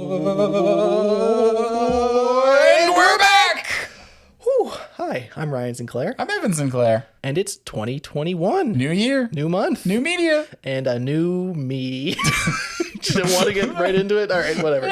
And we're back! Whew. Hi, I'm Ryan Sinclair. I'm Evan Sinclair. And it's 2021. New year. New month. New media. And a new me. Didn't want to get right into it? All right, whatever.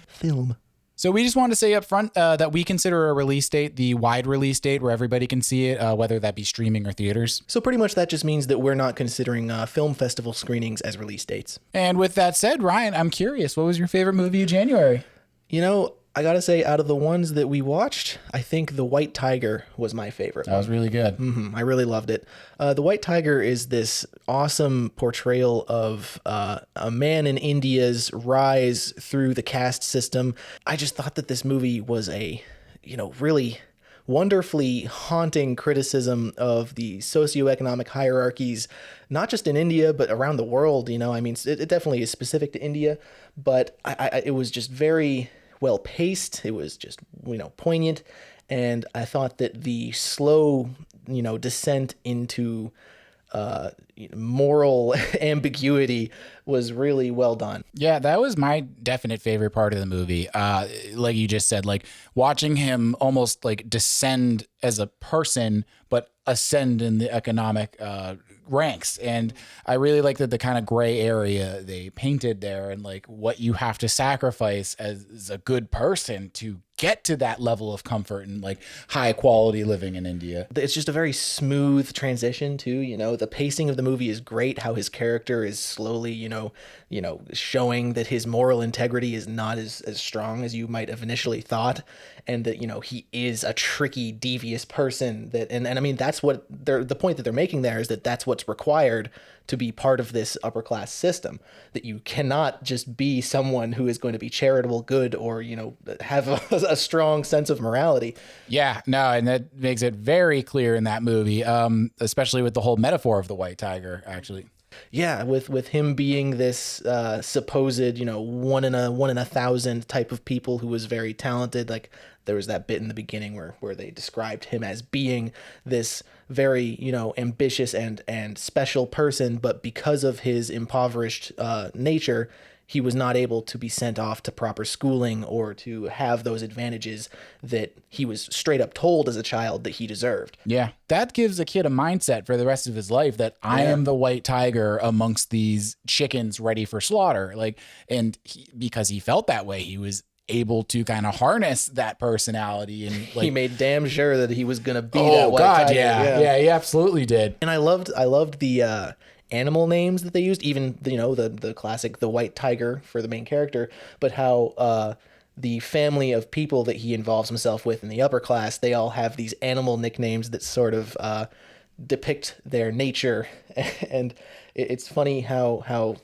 Film. So we just wanted to say up front that we consider a release date the wide release date where everybody can see it, whether that be streaming or theaters. So pretty much that just means that we're not considering film festival screenings as release dates. And with that said, Ryan, I'm curious, what was your favorite movie of January? You know, I gotta say, out of the ones that we watched, I think The White Tiger was my favorite. That was really good. I really loved it. The White Tiger is this awesome portrayal of a man in India's rise through the caste system. I just thought that this movie was a, really wonderfully haunting criticism of the socioeconomic hierarchies, not just in India, but around the world. It definitely is specific to India, but it was just very well paced. It was just, poignant. And I thought that the slow, descent into moral ambiguity was really well done. Yeah, that was my definite favorite part of the movie. Like you just said, like watching him almost like descend as a person, but ascend in the economic ranks. And I really like that the kind of gray area they painted there and like what you have to sacrifice as a good person to get to that level of comfort and like high quality living in India. It's just a very smooth transition too, the pacing of the movie is great, how his character is slowly, showing that his moral integrity is not as strong as you might have initially thought, and that, he is a tricky, devious person that, and I mean, that's what the point that they're making there is that that's what's required to be part of this upper class system, that you cannot just be someone who is going to be charitable, good, or, have a strong sense of morality. Yeah, no, and that makes it very clear in that movie, especially with the whole metaphor of the white tiger, actually. Yeah, with him being this supposed, one in a 1,000 type of people who was very talented. Like there was that bit in the beginning where they described him as being this very, ambitious and special person, but because of his impoverished nature, he was not able to be sent off to proper schooling or to have those advantages that he was straight up told as a child that he deserved. Yeah, that gives a kid a mindset for the rest of his life that I am the white tiger amongst these chickens ready for slaughter. Because he felt that way, he was able to kind of harness that personality, and he made damn sure that he was going to be that white tiger. Yeah, he absolutely did. And I loved the animal names that they used, even the classic the white tiger for the main character, but how the family of people that he involves himself with in the upper class, they all have these animal nicknames that sort of depict their nature. And it's funny how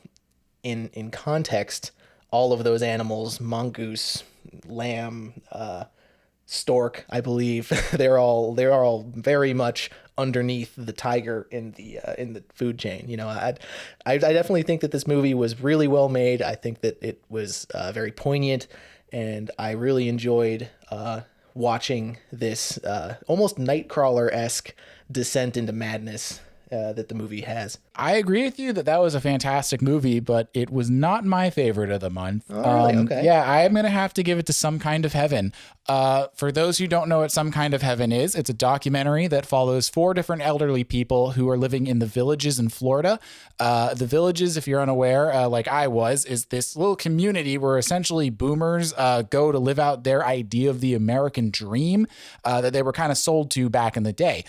in context all of those animals, mongoose, lamb, stork, I believe, they're all very much underneath the tiger in the food chain. I definitely think that this movie was really well made. I think that it was very poignant, and I really enjoyed watching this almost Nightcrawler-esque descent into madness that the movie has. I agree with you that was a fantastic movie, but it was not my favorite of the month. Oh, really? Okay. Yeah, I'm going to have to give it to Some Kind of Heaven. For those who don't know what Some Kind of Heaven is, it's a documentary that follows 4 different elderly people who are living in the Villages in Florida. The Villages, if you're unaware, like I was, is this little community where essentially boomers go to live out their idea of the American dream that they were kind of sold to back in the day.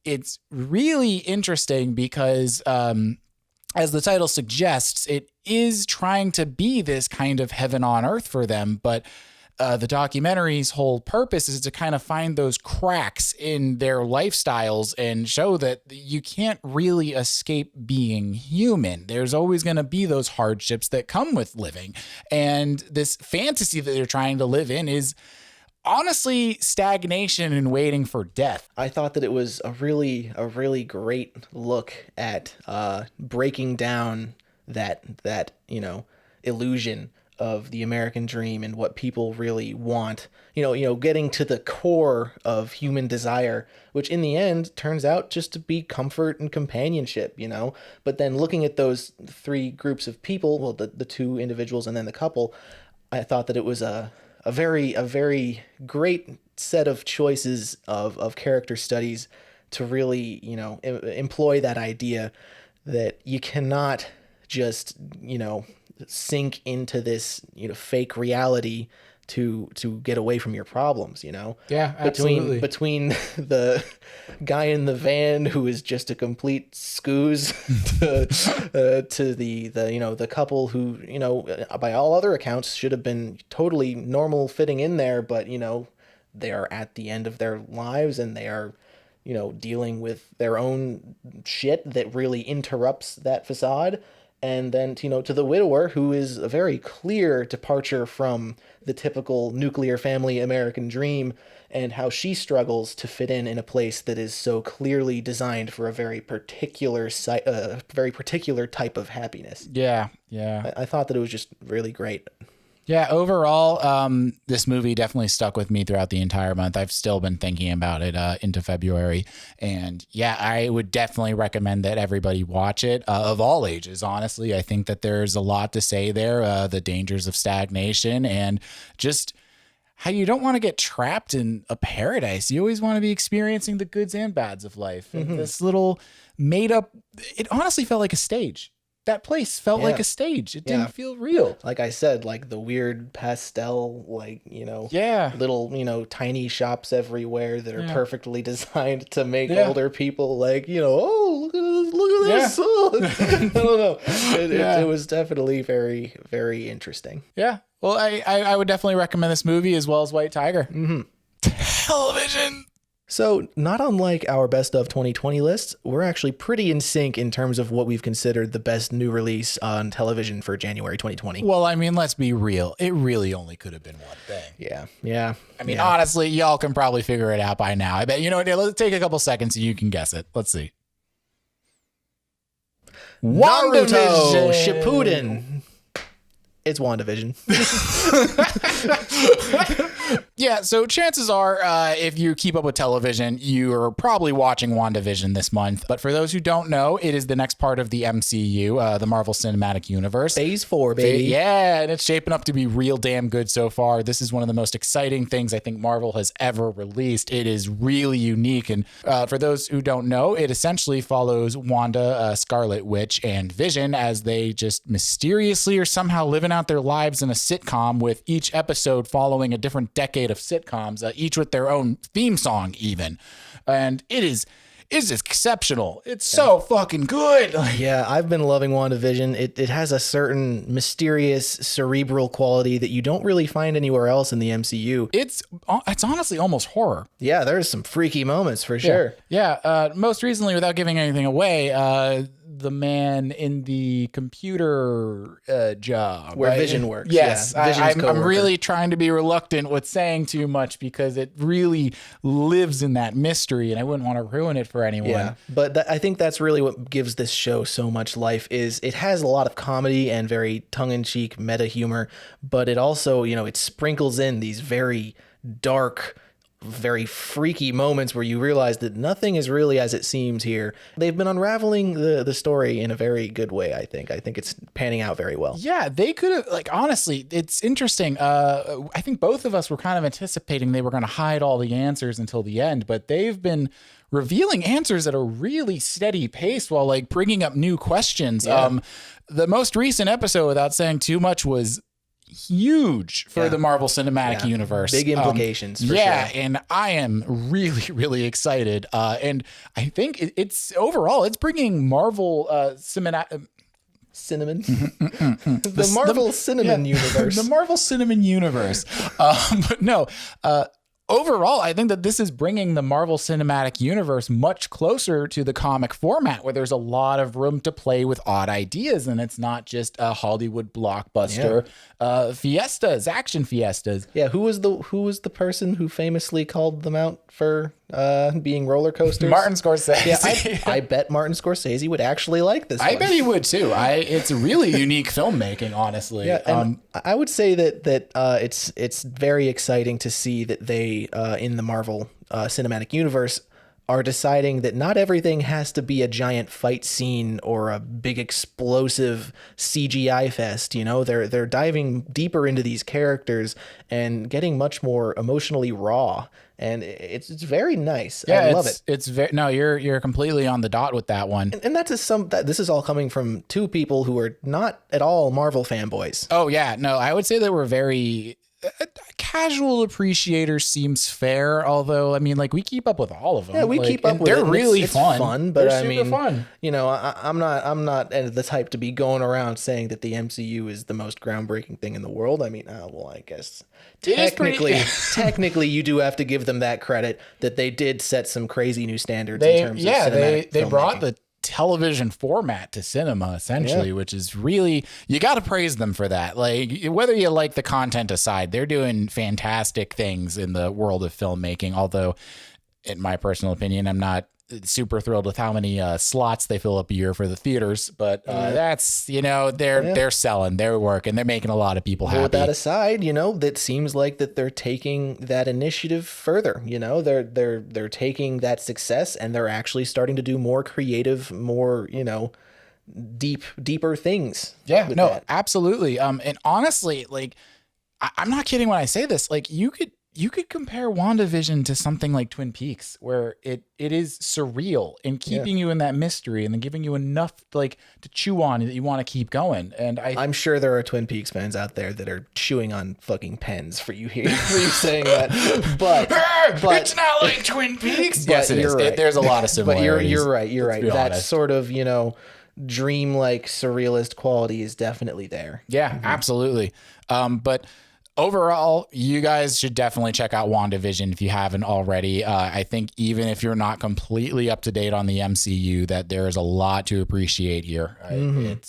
It's really interesting because, as the title suggests, it is trying to be this kind of heaven on earth for them. But the documentary's whole purpose is to kind of find those cracks in their lifestyles and show that you can't really escape being human. There's always going to be those hardships that come with living. And this fantasy that they're trying to live in is honestly stagnation and waiting for death. I thought that it was a really great look at breaking down that illusion of the American dream and what people really want. Getting to the core of human desire, which in the end turns out just to be comfort and companionship, But then looking at those 3 groups of people, well, the 2 individuals and then the couple, I thought that it was a very great set of choices of character studies to really, employ that idea that you cannot just, sink into this, fake reality to get away from your problems, Yeah, absolutely. Between the guy in the van who is just a complete scooze to the couple who, by all other accounts should have been totally normal fitting in there, but they are at the end of their lives and they are dealing with their own shit that really interrupts that facade. And then, to the widower, who is a very clear departure from the typical nuclear family American dream, and how she struggles to fit in a place that is so clearly designed for a very particular type of happiness. Yeah, yeah. I thought that it was just really great. Yeah, overall, this movie definitely stuck with me throughout the entire month. I've still been thinking about it into February. And yeah, I would definitely recommend that everybody watch it of all ages, honestly. I think that there's a lot to say there, the dangers of stagnation and just how you don't want to get trapped in a paradise. You always want to be experiencing the goods and bads of life. And this little made up, it honestly felt like a stage. That place felt like a stage. It didn't feel real. Like I said, like the weird pastel, little, tiny shops everywhere that are perfectly designed to make older people oh, look at this. I don't know. It was definitely very, very interesting. Yeah. Well, I would definitely recommend this movie as well as White Tiger. Mm-hmm. Television. So, not unlike our best of 2020 lists, we're actually pretty in sync in terms of what we've considered the best new release on television for January 2020. Well, I mean, let's be real. It really only could have been one thing. Yeah. I mean, honestly, y'all can probably figure it out by now. I bet, let's take a couple seconds and you can guess it. Let's see. Naruto Shippuden. It's WandaVision. Yeah, so chances are, if you keep up with television, you're probably watching WandaVision this month. But for those who don't know, it is the next part of the MCU, the Marvel Cinematic Universe. Phase 4, baby. Yeah, and it's shaping up to be real damn good so far. This is one of the most exciting things I think Marvel has ever released. It is really unique. And for those who don't know, it essentially follows Wanda, Scarlet Witch, and Vision as they just mysteriously are somehow living out their lives in a sitcom, with each episode following a different decade of sitcoms, each with their own theme song even. And it's exceptional. It's so fucking good. Yeah, I've been loving WandaVision. It has a certain mysterious cerebral quality that you don't really find anywhere else in the MCU. It's honestly almost horror. Yeah, there's some freaky moments for sure. Yeah. Most recently, without giving anything away, the man in the computer job where Vision works. Yes, yeah, I'm really trying to be reluctant with saying too much because it really lives in that mystery, and I wouldn't want to ruin it for anyone. Yeah, but I think that's really what gives this show so much life. Is it has a lot of comedy and very tongue-in-cheek meta humor, but it also it sprinkles in these very dark, very freaky moments where you realize that nothing is really as it seems here. They've been unraveling the story in a very good way, I think. I think it's panning out very well. Yeah, they could have, honestly, it's interesting. I think both of us were kind of anticipating they were going to hide all the answers until the end, but they've been revealing answers at a really steady pace while bringing up new questions. Yeah. The most recent episode, without saying too much, was huge for the Marvel Cinematic Universe. Big implications for sure. And I am really, really excited. And I think it's overall, it's bringing Marvel cinnamon. The Marvel cinnamon universe. The Marvel cinnamon universe. But no, overall, I think that this is bringing the Marvel Cinematic Universe much closer to the comic format, where there's a lot of room to play with odd ideas, and it's not just a Hollywood blockbuster fiestas, action fiestas. Yeah, who was the person who famously called them out for being roller coasters? Martin Scorsese. Yeah, I bet Martin Scorsese would actually like this. I bet he would too. It's really unique filmmaking, honestly. Yeah, and I would say that it's very exciting to see that they in the Marvel Cinematic Universe are deciding that not everything has to be a giant fight scene or a big explosive CGI fest. You know, they're diving deeper into these characters and getting much more emotionally raw. And it's very nice. Yeah, I love it. It's very no, you're completely on the dot with that one. And this is all coming from two people who are not at all Marvel fanboys. Oh yeah, no, I would say that we're very casual appreciators seems fair. Although I mean, like we keep up with all of them. Yeah, we keep up with they're it. Really it's fun. fun, but they're I super mean, fun. You know, I'm not the type to be going around saying that the MCU is the most groundbreaking thing in the world. I mean, well, I guess technically, you do have to give them that credit that they did set some crazy new standards in terms of cinematic they brought filmmaking. the television format to cinema essentially, which is really, you got to praise them for that. Like whether you like the content aside, they're doing fantastic things in the world of filmmaking. Although in my personal opinion, I'm not super thrilled with how many slots they fill up a year for the theaters, but that's, you know, they're selling their work and they're making a lot of people happy. With that aside, you know, that seems like that they're taking that initiative further. You know, they're taking that success and they're actually starting to do more creative, more, you know, deeper things. Yeah, no, absolutely. And honestly, like I'm not kidding when I say this. Like you could compare WandaVision to something like Twin Peaks, where it is surreal and keeping you in that mystery and then giving you enough like to chew on that you want to keep going. And I'm sure there are Twin Peaks fans out there that are chewing on fucking pens for you saying that. But it's not like Twin Peaks. Yes, it is. Right. There's a lot of similarities. But you're right. That honest. Sort of, you know, dreamlike surrealist quality is definitely there. Yeah, absolutely. But overall, you guys should definitely check out WandaVision if you haven't already. I think even if you're not completely up to date on the MCU, that there is a lot to appreciate here.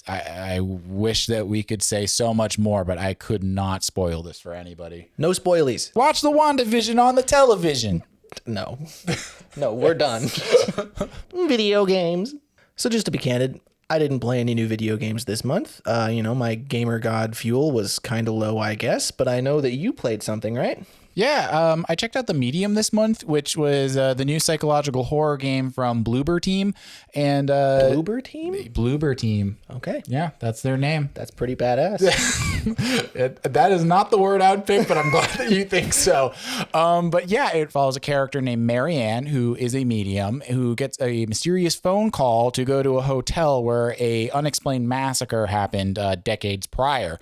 I wish that we could say so much more, but I could not spoil this for anybody. No spoilies. Watch the WandaVision on the television. No, we're done. Video games. So just to be candid, I didn't play any new video games this month. You know, my gamer god fuel was kind of low, I guess, but I know that you played something, right? Yeah, I checked out The Medium this month, which was the new psychological horror game from Bloober Team. And Bloober Team? Bloober Team. Okay. Yeah, that's their name. That's pretty badass. That is not the word I'd pick, but I'm glad that you think so. But yeah, it follows a character named Marianne, who is a medium, who gets a mysterious phone call to go to a hotel where a unexplained massacre happened decades prior.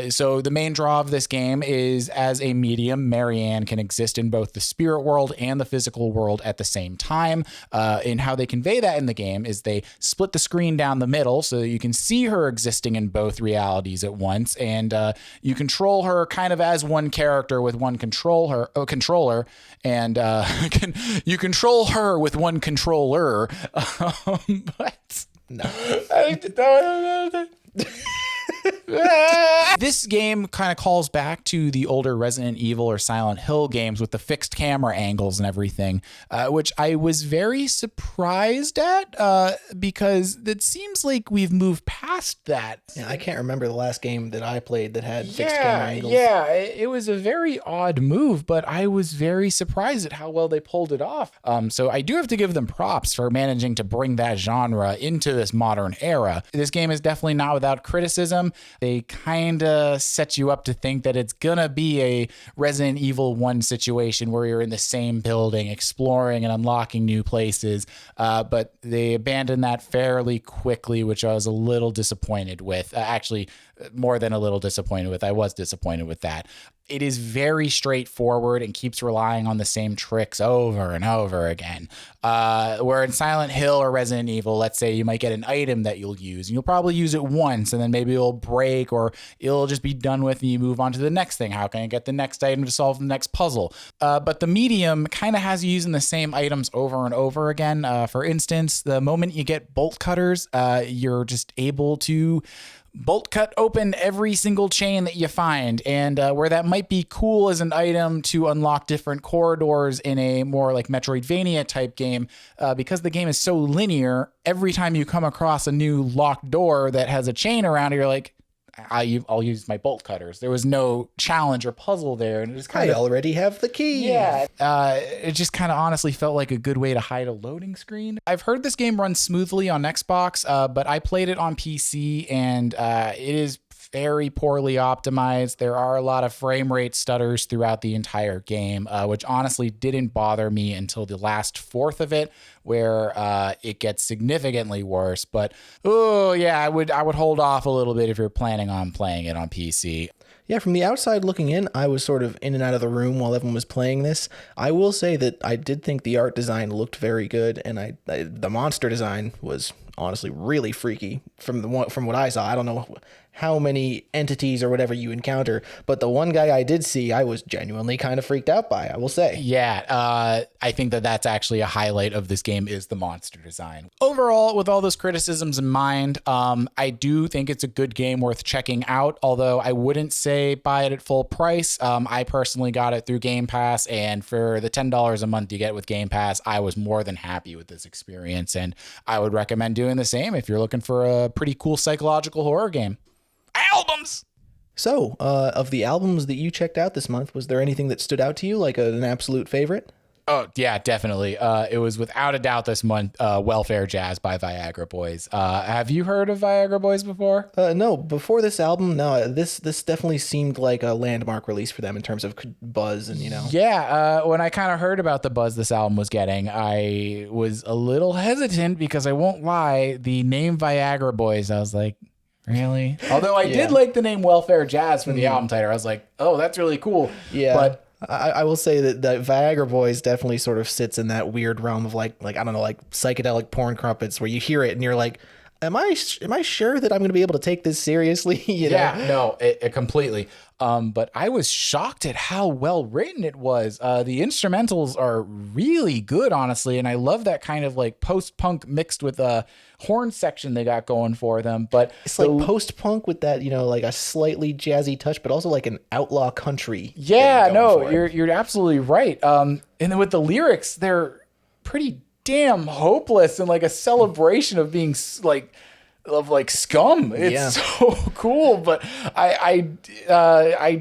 So the main draw of this game is, as a medium, Marianne can exist in both the spirit world and the physical world at the same time. And how they convey that in the game is they split the screen down the middle so that you can see her existing in both realities at once, and you control her kind of as one character with one controller, and you control her with one controller. But no. This game kind of calls back to the older Resident Evil or Silent Hill games with the fixed camera angles and everything, which I was very surprised at because it seems like we've moved past that. Yeah, I can't remember the last game that I played that had fixed camera angles. Yeah, it was a very odd move, but I was very surprised at how well they pulled it off. So I do have to give them props for managing to bring that genre into this modern era. This game is definitely not without criticism. They kind of set you up to think that it's gonna be a Resident Evil 1 situation where you're in the same building exploring and unlocking new places, but they abandoned that fairly quickly, which I was a little disappointed with. Actually, more than a little disappointed with. I was disappointed with that. It is very straightforward and keeps relying on the same tricks over and over again. Where in Silent Hill or Resident Evil, let's say you might get an item that you'll use, and you'll probably use it once, and then maybe it'll break or it'll just be done with, and you move on to the next thing. How can I get the next item to solve the next puzzle? But the medium kind of has you using the same items over and over again. For instance, the moment you get bolt cutters, you're just able to bolt cut open every single chain that you find, and where that might be cool as an item to unlock different corridors in a more like Metroidvania type game, because the game is so linear, every time you come across a new locked door that has a chain around it, you're like, I'll use my bolt cutters. There was no challenge or puzzle there, and it just kind I of already have the key. yeah. It just kind of honestly felt like a good way to hide a loading screen. I've heard this game runs smoothly on Xbox, but I played it on PC, and it is very poorly optimized. There are a lot of frame rate stutters throughout the entire game, which honestly didn't bother me until the last fourth of it, where it gets significantly worse. But oh yeah, I would hold off a little bit if you're planning on playing it on PC. Yeah, from the outside looking in, I was sort of in and out of the room while everyone was playing this. I will say that I did think the art design looked very good, and the monster design was honestly really freaky from what I saw. I don't know how many entities or whatever you encounter, but the one guy I did see, I was genuinely kind of freaked out by, I will say. Yeah, I think that's actually a highlight of this game is the monster design. Overall, with all those criticisms in mind, I do think it's a good game worth checking out, although I wouldn't say buy it at full price. I personally got it through Game Pass, and for the $10 a month you get with Game Pass, I was more than happy with this experience, and I would recommend doing the same if you're looking for a pretty cool psychological horror game. Albums! So, of the albums that you checked out this month, was there anything that stood out to you, like an absolute favorite? Oh, yeah, definitely. It was without a doubt this month, Welfare Jazz by Viagra Boys. Have you heard of Viagra Boys before? No, before this album, no, this definitely seemed like a landmark release for them in terms of buzz and, Yeah, when I kind of heard about the buzz this album was getting, I was a little hesitant because I won't lie, the name Viagra Boys, I was like, really? Although I did like the name Welfare Jazz for the album title. I was like, oh, that's really cool. Yeah. But I will say that Viagra Boys definitely sort of sits in that weird realm of like I don't know, like psychedelic porn crumpets where you hear it and you're like, am I sure that I'm going to be able to take this seriously? Yeah, no, it completely. But I was shocked at how well written it was. The instrumentals are really good, honestly, and I love that kind of like post-punk mixed with a horn section they got going for them. But it's like post-punk with that, like a slightly jazzy touch, but also like an outlaw country. Yeah, no, you're absolutely right. And then with the lyrics, they're pretty damn hopeless and like a celebration of being like scum. It's so cool, but I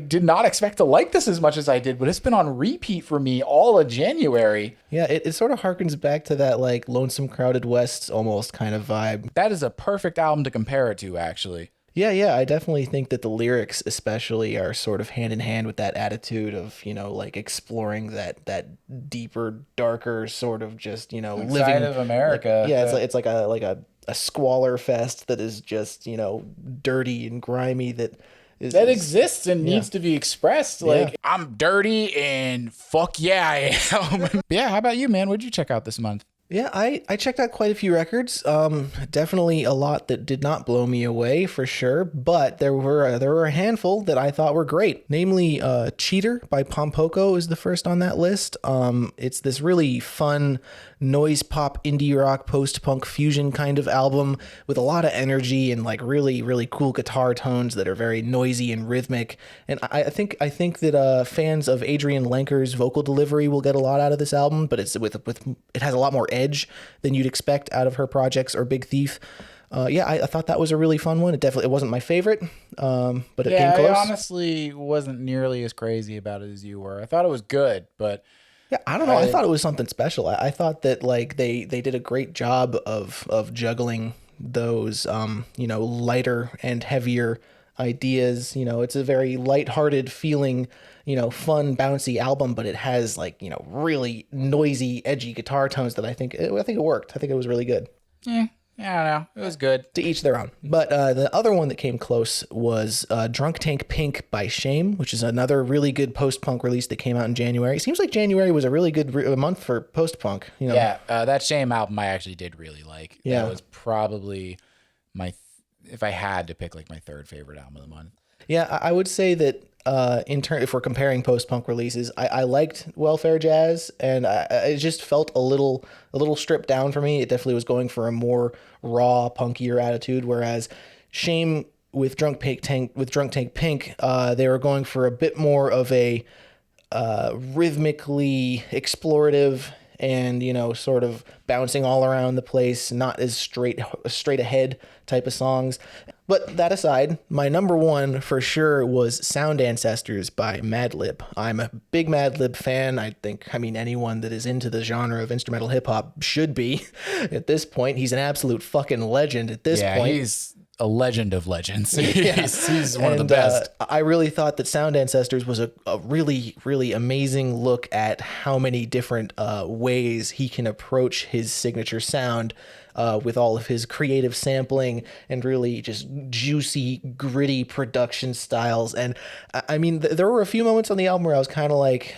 did not expect to like this as much as I did, but it's been on repeat for me all of January. Yeah, it sort of harkens back to that like Lonesome Crowded West almost kind of vibe. That is a perfect album to compare it to, actually. Yeah, I definitely think that the lyrics especially are sort of hand in hand with that attitude of, like exploring that deeper, darker sort of just, living side of America. Like, it's like a squalor fest that is just, dirty and grimy that exists and needs to be expressed. Like, I'm dirty and fuck yeah, I am. Yeah, how about you, man? What'd you check out this month? Yeah, I checked out quite a few records. Definitely a lot that did not blow me away for sure, but there were a handful that I thought were great. Namely, "Cheater" by Poko is the first on that list. It's this really fun noise pop, indie rock, post-punk fusion kind of album with a lot of energy and like really, really cool guitar tones that are very noisy and rhythmic. And I think that fans of Adrian Lenker's vocal delivery will get a lot out of this album, but it's with it has a lot more edge than you'd expect out of her projects or Big Thief. I thought that was a really fun one. It wasn't my favorite, but it came close. I honestly wasn't nearly as crazy about it as you were. I thought it was good, but yeah, I don't know. I thought it was something special. I thought that like they did a great job of juggling those lighter and heavier ideas. It's a very lighthearted feeling, fun, bouncy album, but it has like, really noisy, edgy guitar tones that I think it worked. I think it was really good. Yeah. I don't know. It was good. To each their own. But the other one that came close was Drunk Tank Pink by Shame, which is another really good post-punk release that came out in January. It seems like January was a really good month for post-punk. Yeah, that Shame album I actually did really like. Yeah. That was probably if I had to pick like my third favorite album of the month. Yeah, I would say that if we're comparing post-punk releases, I liked Welfare Jazz, and it just felt a little stripped down for me. It definitely was going for a more raw, punkier attitude, whereas Shame with Drunk Tank Pink, they were going for a bit more of a rhythmically explorative and sort of bouncing all around the place, not as straight ahead type of songs. But that aside, my number one for sure was Sound Ancestors by Madlib. I'm a big Madlib fan. I mean, anyone that is into the genre of instrumental hip hop should be at this point. He's an absolute fucking legend at this point. He's a legend of legends. He's one of the best. I really thought that Sound Ancestors was a really, really amazing look at how many different ways he can approach his signature sound with all of his creative sampling and really just juicy, gritty production styles. And I mean, there were a few moments on the album where I was kind of like,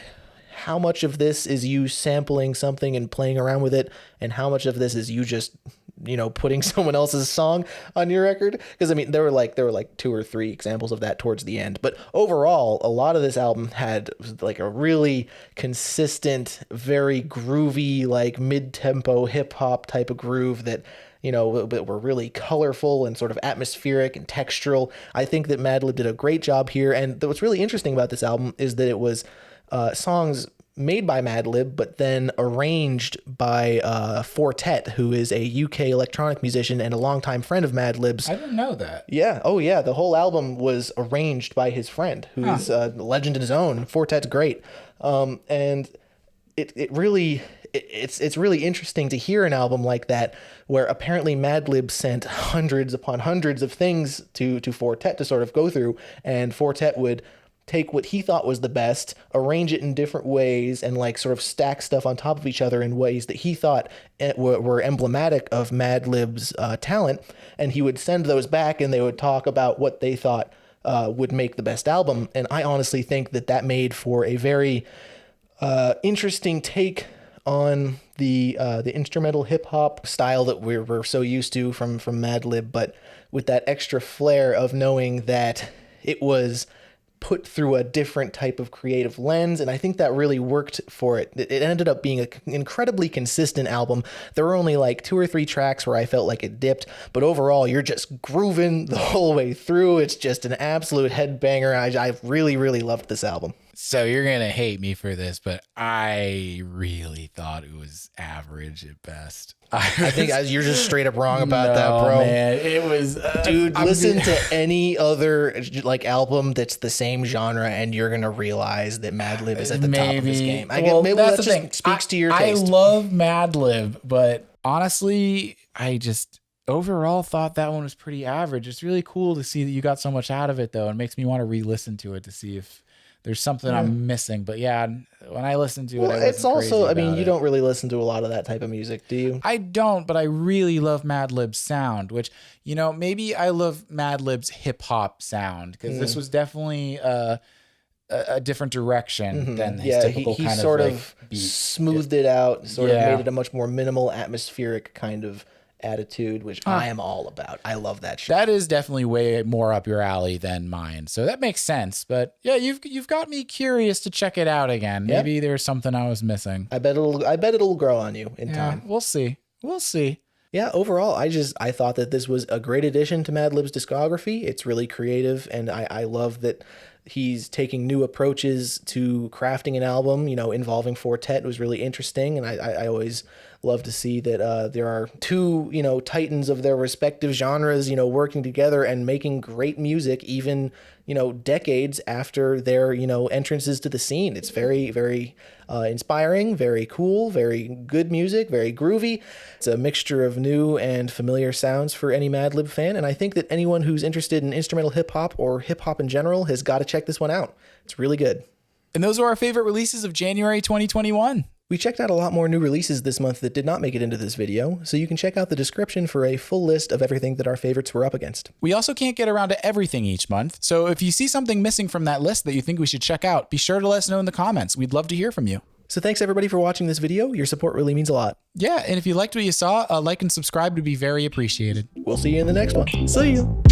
how much of this is you sampling something and playing around with it, and how much of this is you just, you know, putting someone else's song on your record? Because I mean, there were like 2 or 3 examples of that towards the end, but overall a lot of this album had like a really consistent, very groovy, like mid-tempo hip-hop type of groove that, you know, were really colorful and sort of atmospheric and textural. I think that Madlib did a great job here, and what's really interesting about this album is that it was songs made by Madlib, but then arranged by Fortet, who is a UK electronic musician and a longtime friend of Madlib's. I didn't know that. Yeah. Oh, yeah. The whole album was arranged by his friend, who is a legend in his own. Fortet's great. And it's really interesting to hear an album like that, where apparently Madlib sent hundreds upon hundreds of things to Fortet to sort of go through, and Fortet would take what he thought was the best, arrange it in different ways, and like sort of stack stuff on top of each other in ways that he thought were emblematic of Madlib's talent. And he would send those back, and they would talk about what they thought would make the best album. And I honestly think that made for a very interesting take on the instrumental hip hop style that we're so used to from Madlib, but with that extra flair of knowing that it was put through a different type of creative lens, and I think that really worked for it. It ended up being an incredibly consistent album. There were only like 2 or 3 tracks where I felt like it dipped, but overall, you're just grooving the whole way through. It's just an absolute headbanger. I really, really loved this album. So you're going to hate me for this, but I really thought it was average at best. I think you're just straight up wrong about that, bro. Man, it was, dude. Listen to any other like album that's the same genre, and you're gonna realize that Madlib is at the top of his game. Maybe that's that just thing. Speaks to your taste. I love Madlib, but honestly, I just overall thought that one was pretty average. It's really cool to see that you got so much out of it, though. It makes me want to re-listen to it to see if there's something I'm missing. But yeah, when I listen to it, it's also, I mean, you don't really listen to a lot of that type of music, do you? I don't, but I really love Madlib's sound, which, you know, maybe I love Madlib's hip hop sound, because this was definitely a different direction than his typical he kind sort of like smoothed it out, sort of made it a much more minimal, atmospheric kind of attitude, which I am all about. I love that shit. That is definitely way more up your alley than mine, so that makes sense. But yeah, you've got me curious to check it out again. Yep. Maybe there's something I was missing. I bet it'll grow on you in time. We'll see. Yeah, overall, I thought that this was a great addition to Madlib's discography. It's really creative, and I love that he's taking new approaches to crafting an album, you know, involving Fortet. It was really interesting, and I always love to see that there are 2, you know, titans of their respective genres, you know, working together and making great music, even, you know, decades after their, you know, entrances to the scene. It's very, very inspiring, very cool, very good music, very groovy. It's a mixture of new and familiar sounds for any Madlib fan, and I think that anyone who's interested in instrumental hip-hop or hip-hop in general has got to check this one out. It's really good. And those are our favorite releases of January 2021. We checked out a lot more new releases this month that did not make it into this video, so you can check out the description for a full list of everything that our favorites were up against. We also can't get around to everything each month, so if you see something missing from that list that you think we should check out, be sure to let us know in the comments. We'd love to hear from you. So thanks everybody for watching this video. Your support really means a lot. Yeah, and if you liked what you saw, like and subscribe would be very appreciated. We'll see you in the next one. See you.